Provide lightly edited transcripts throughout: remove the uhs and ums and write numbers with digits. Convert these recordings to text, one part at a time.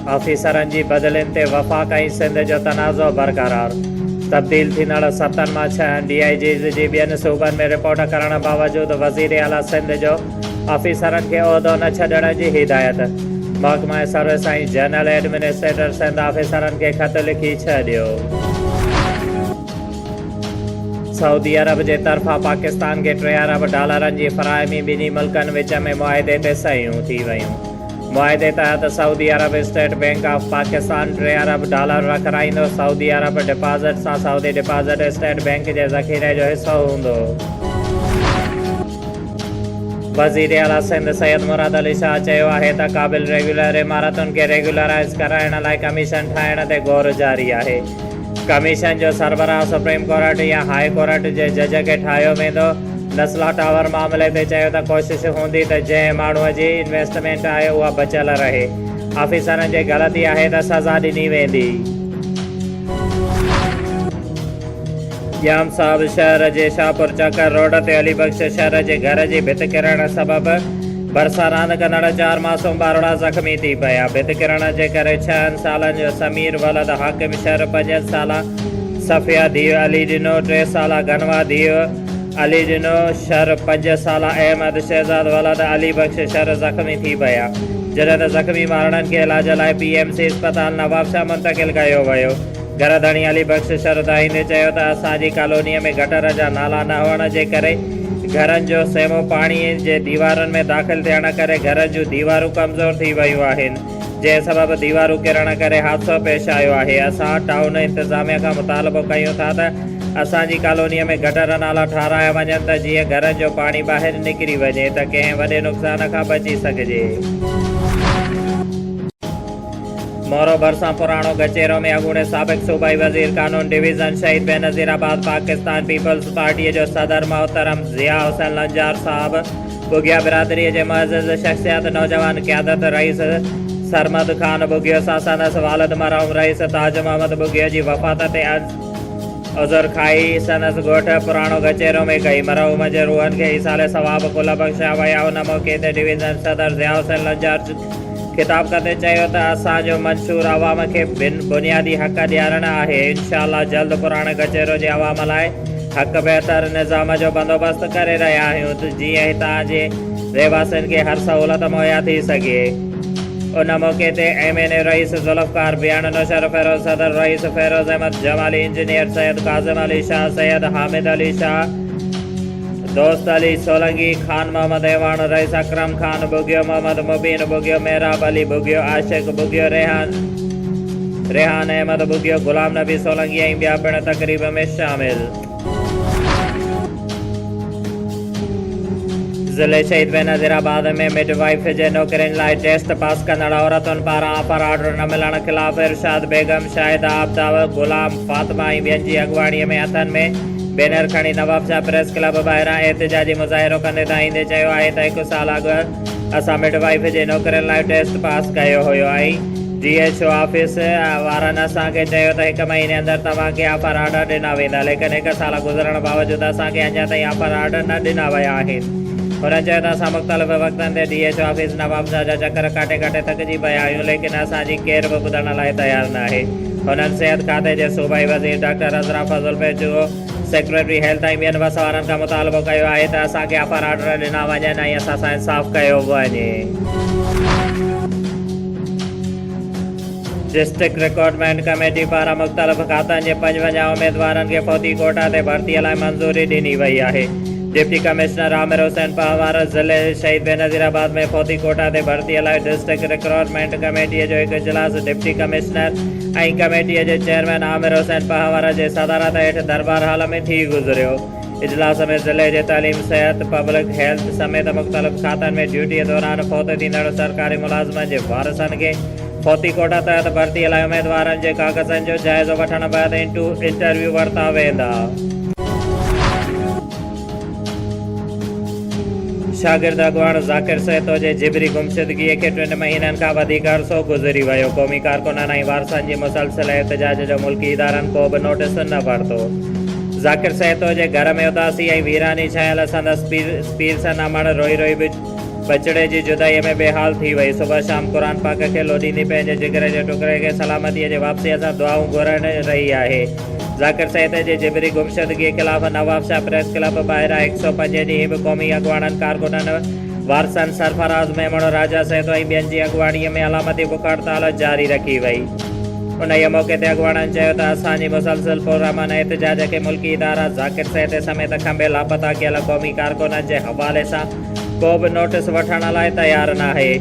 ऑफिसरनि जी बदिलियुनि ते वफ़ाक़ ऐं सिंध जो तनाज़ो बरक़रार। तब्दील थींदड़ 7 मां 6 DIGs जी ॿियनि सूबनि में रिपोर्ट करण बावजूदि वज़ीर आला सिंध जो ऑफिसरनि खे उहिदो न छॾण जी हिदायत। महकमा सर्विस ऐं जनरल एडमिनिस्ट्रेटर सिंध ऑफिसरनि खे ख़त लिखी छॾियो। सऊदी अरब जे तरफ़ां पाकिस्तान खे $3 अरब जी फ़राहमी ॿिन्ही मुल्कनि विच में मुआहिदे ते सहियूं थी वयूं। मुआहिदे तहत सऊदी अरब स्टेट बैंक ऑफ पाकिस्तान $3 अरब रखाईंदो। सऊदी अरब डिपॉज़िट सां सऊदी डिपॉज़िट स्टेट बैंक जे ज़ख़ीरे जो हिसो हूंदो। वज़ीर आला सिंध सैयद मुराद अली शाह चयो आहे त क़ाबिल रेगुलर इमारतुनि खे रेगुलराइज़ कराइण लाइ कमीशन ठाहिण ते गौर जारी आहे। कमीशन जो सरबराह सुप्रीम कोर्ट या हाई कोर्ट जे जज खे ठाहियो वेंदो। नस्ला टावर मामले ते चयो त कोशिश हूंदी त जंहिं माण्हूअ जी इन्वेस्टमेंट आहे उहा बचियल रहे। ऑफिसरनि जी ग़लती आहे त सज़ा ॾिनी वेंदी। जाम साहब शहर जे शाहपुर चकर रोड ते अलीबख्श शहर जे घर जी भित किरण सबबि भरिसां रांदि कंदड़ 4 मासूम ॿारड़ा ज़ख़्मी थी पिया। भित किरण जे करे 6 सालनि जो समीर वलद हाकिम शहर 5 साल सफ़िया धीउ अली ॾिनो 3 साल गनवा धीउ अली ॾिनो शहर 5 साल अहमद शहज़ाद वलद अली बख्श शहर ज़ख़्मी थी पिया। जॾहिं त ज़ख़्मी ॿारड़नि खे इलाज लाइ PMC अस्पताल नवाबशाह मुंतक़िल कयो वियो। घर धणी अली बख्श शहर दाहींदे चयो त असांजी कॉलोनीअ में गटर जा नाला न हुअण जे करे घरनि जो सेमो पाणीअ जे दीवारुनि में दाख़िल थियण करे घर जूं दीवारूं कमज़ोर थी वियूं आहिनि, जंहिं सबबि दीवारूं किरण करे हादसो पेश आयो आहे। असां टाउन इंतिज़ामिया खां मुतालबो कयूं था त असांजी कॉलोनीअ में गटर नाला ठाहिराया वञनि त जीअं घरनि जो पाणी ॿाहिरि निकिरी वञे त कंहिं वॾे नुक़सान खां बची सघिजे। मोरो भरिसां पुराणो गचेरो में अॻूणे साबिक़ सूबाई वज़ीर कानून डिवीज़न शहीद बेनज़ीराबाद पाकिस्तान पीपल्स पार्टीअ जो सदर मोहतरम ज़िया हुसैन लंजार साहब बुगिया बिरादरीअ जे मुअज़्ज़ज़ शख़्सियत नौजवान क़यादत रईस सरमद ख़ान बुगियो सां संदसि वालिद मरहूम रईस ताज मोहम्मद बुगियो जी वफ़ात ते उज़ुर खाई संदसि ॻोठ पुराणो गचेरो में कई। मरहूम जे रूहनि खे ईसाले सवाब कुल बख़्शिया विया। उन मौक़े ते डिवीज़न सदर ज़िया हुसैन लंजार ख़िताब कंदे चयो त असांजो मंशूर अवाम खे बुनियादी हक़ ॾियारणु आहे। इंशाअल्लाह जल्द पुराणे गचेरो जे अवाम लाइ हक़ बहितर निज़ाम जो बंदोबस्तु करे रहिया आहियूं जीअं हितां जे रहवासियुनि खे हर सहूलियत मुहैया थी सघे। उन मौक़े ते MNA रईस ज़ुल्फ़कार बियान नुशर फ़िरोज़ सदर रईस फ़िरोज़ अहमद जमाली इंजीनियर सैयद काज़िम अली शाह सैयद हामिद अली शाह दोस्त अली सोलंगी खान मोहम्मद एवान रईस अकरम खान बुगियो मोहम्मद मुबीन बुगियो मेहराब अली बुगियो आशिक बुगियो रेहान अहमद बुगियो गुलाम नबी सोलंगी ऐं ॿिया पिणु तक़रीब में शामिल। ज़िले शहीद बेनज़ीराबाद में मिडवाइफ जे नौकरियुनि लाइ टेस्ट पास कंदड़ औरतुनि पारां ऑफर ऑर्डर न मिलण ख़िलाफ़ इरशाद बेगम शाहिदा आबदाव गुलाम फातिमा ऐं ॿियनि जी अॻुवाणीअ में हथनि में बैनर खणी नवाबशाह प्रेस क्लब ॿाहिरां एहतिजाजी मुज़ाहिरो कंदे दाईंदे चयो आहे त 1 साल अॻु असां मिडवाइफ जे नौकरियुनि लाइ टेस्ट पास कयो हुयो ऐं DHO ऑफिस वारनि असांखे चयो त 1 महीने अंदरि तव्हांखे ऑफर ऑर्डर ॾिना वेंदा, लेकिन 1 साल गुज़रण बावजूदि असांखे अञा ताईं ऑफर ऑर्डर न ॾिना विया आहिनि। हुननि चयो त असां मुख़्तलिफ़ वक़्तनि ते DHO ऑफिस नवाबशाह जा चकर काटे काटे थकिजी पिया आहियूं, लेकिन असांजी केर बि ॿुधण लाइ तयारु न आहे। हुननि सिहत खाते जे सूबाई वज़ीर डॉक्टर अज़रा फज़ल पेचुओ सेक्रेटरी हेल्थ ऐं ॿियनि वसवारनि खां मुतालबो कयो आहे त असांखे ऑफर ऑर्डर ॾिना वञनि ऐं असां सां इंसाफ़ कयो वञे। डिस्ट्रिक्ट रिक्रूटमेंट कमेटी पारां मुख़्तलिफ़ खातनि जे 55 उमेदवारनि खे फ़ौती कोटा ते भर्तीअ लाइ मंज़ूरी ॾिनी वई आहे। डिप्टी कमिश्नर आमिर हुसैन पहवार ज़िले शहीद बेनज़ीराबाद में फ़ौती कोटा ते भर्तीअ लाइ डिस्ट्रिक्ट रिक्रूटमेंट कमेटीअ जो हिकु इजलास डिप्टी कमिश्नर ऐं कमेटीअ जे चेयरमैन आमिर हुसैन पहवार जे सदारत हेठि दरबार हाल में थी गुज़रियो। इजलास में ज़िले जे तालीम सिहत पब्लिक हेल्थ समेत मुख़्तलिफ़ खातनि में ड्यूटीअ दौरान फ़ौत थींदड़ सरकारी मुलाज़िमनि जे वारसनि खे फ़ौती कोटा तहत भर्तीअ लाइ उमेदवारनि जे कागज़नि जो जाइज़ो वठण बैदि इंटरव्यू वरिता वेंदा। शागिर्द अॻुवाण ज़ाकिर सेतो जे जिबरी गुमशुदगीअ खे 2 महीननि खां वधीक अरसो गुज़री वियो। क़ौमी कारकुननि ऐं वारसनि जी मुसलसिल एहतिजाज जो मुल्की इदारनि को बि नोटिस न वरितो। ज़ाकिर सेतो जे घर में उदासी ऐं वीरानी छायल संदसि पीर सनामण रोई रोई बि बछड़े जी जुदाई में बेहाल थी वई। सुबह शाम क़ुरान पाक खे लोॾींदी पंहिंजे जिगर जे टुकड़े खे सलामतीअ जे वापसीअ सां दुआऊं घुरण रही आहे। ज़ाकिर सईद जे जिबरी गुमशदगी ख़िलाफ़ नवाब शाह प्रेस क्लब ॿाहिरां 105 ॾींहं बि क़ौमी अॻुवाणनि कारकुननि वारसन सरफराज़ मेमण राजा सहित ऐं ॿियनि जी अॻुवाणीअ में अलामती बुख हड़ताल जारी रखी वई। उन मौक़े ते अॻुवाणनि चयो त असांजी मुसलसिल पुरअमन एहतजाज खे मुल्की इदारा ज़ाकिर सईद समेत खंबे लापता कयल क़ौमी कारकुननि जे हवाले सां को बि नोटिस वठण लाइ तयारु न आहे।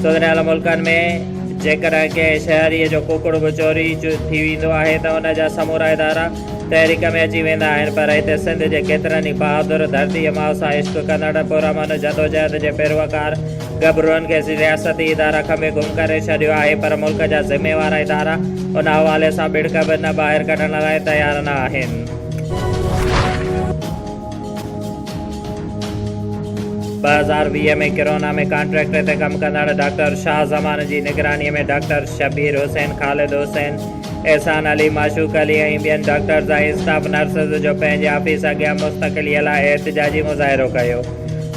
सुधरियल मुल्कनि में जेकॾहिं कंहिं शहरीअ जो कुकड़ बि चोरी थी वेंदो आहे त उन जा समूरा इदारा तहरीक में अची वेंदा आहिनि, पर हिते सिंध जे केतिरनि ई बहादुर धरतीअ माउ सां इश्क कंदड़ पुरअमन जदोजहद जे पैरवकार गबरुअनि खे रियासती इदारा खंबे गुम करे छॾियो आहे, पर मुल्क जा ज़िम्मेवार इदारा उन हवाले सां बिड़क बि न ॿाहिरि कढण लाइ तयारु न आहिनि। 2020 में किरोना में कॉन्ट्रैक्ट ते कमु कंदड़ डॉक्टर शाह ज़मान जी निगरानीअ में डॉक्टर शबीर हुसैन, ख़ालिद हुसैन, एहसान अली, माशूक अली ऐं ॿियनि डॉक्टर्स ऐं स्टाफ नर्सिस जो पंहिंजे ऑफिस अॻियां मुस्तक़िलीअ लाइ एहतिजाजी मुज़ाहिरो कयो।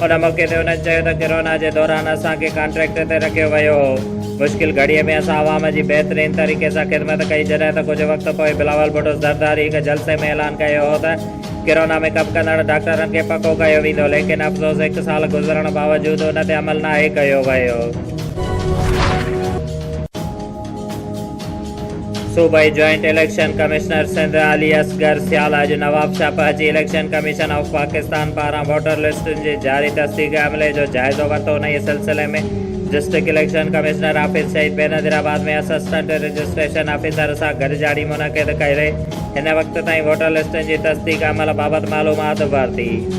उन मौक़े ते उन्हनि चयो त किरोना जे दौरान असांखे कॉन्ट्रैक्ट ते रखियो वियो हो। मुश्किल घड़ीअ में असां आवाम जी बहितरीन तरीक़े सां ख़िदमत कई। जॾहिं त कुझु वक़्तु पोइ बिलावल भुट्टो ज़रदारी हिकु जलसे में ऐलान कयो हो त किरोना में कमु कंदड़ डॉक्टरनि खे पको कयो वेंदो, लेकिन अफ़सोस 1 साल गुज़रण बावजूदि उन ते अमल नाहे कयो वियो। सूबाई joint election commissioner Sindh Ali Asghar Sial अॼु नवाब शाह पहुची इलेक्शन कमीशन ऑफ पाकिस्तान पारां वोटर लिस्टुनि जी जारी तस्दीक अमले जो जाइज़ो वरितो। उन सिलसिले में डिस्ट्रिक्ट इलेक्शन कमिश्नर ऑफिस शहीद बेनज़ीराबाद में असिस्टेंट रजिस्ट्रेशन ऑफिसर सां गॾिजाणी मुनक़िद करे हिन वक़्त ताईं वोटर लिस्टुनि जी तस्दीक अमल बाबति मालूमात वरिती।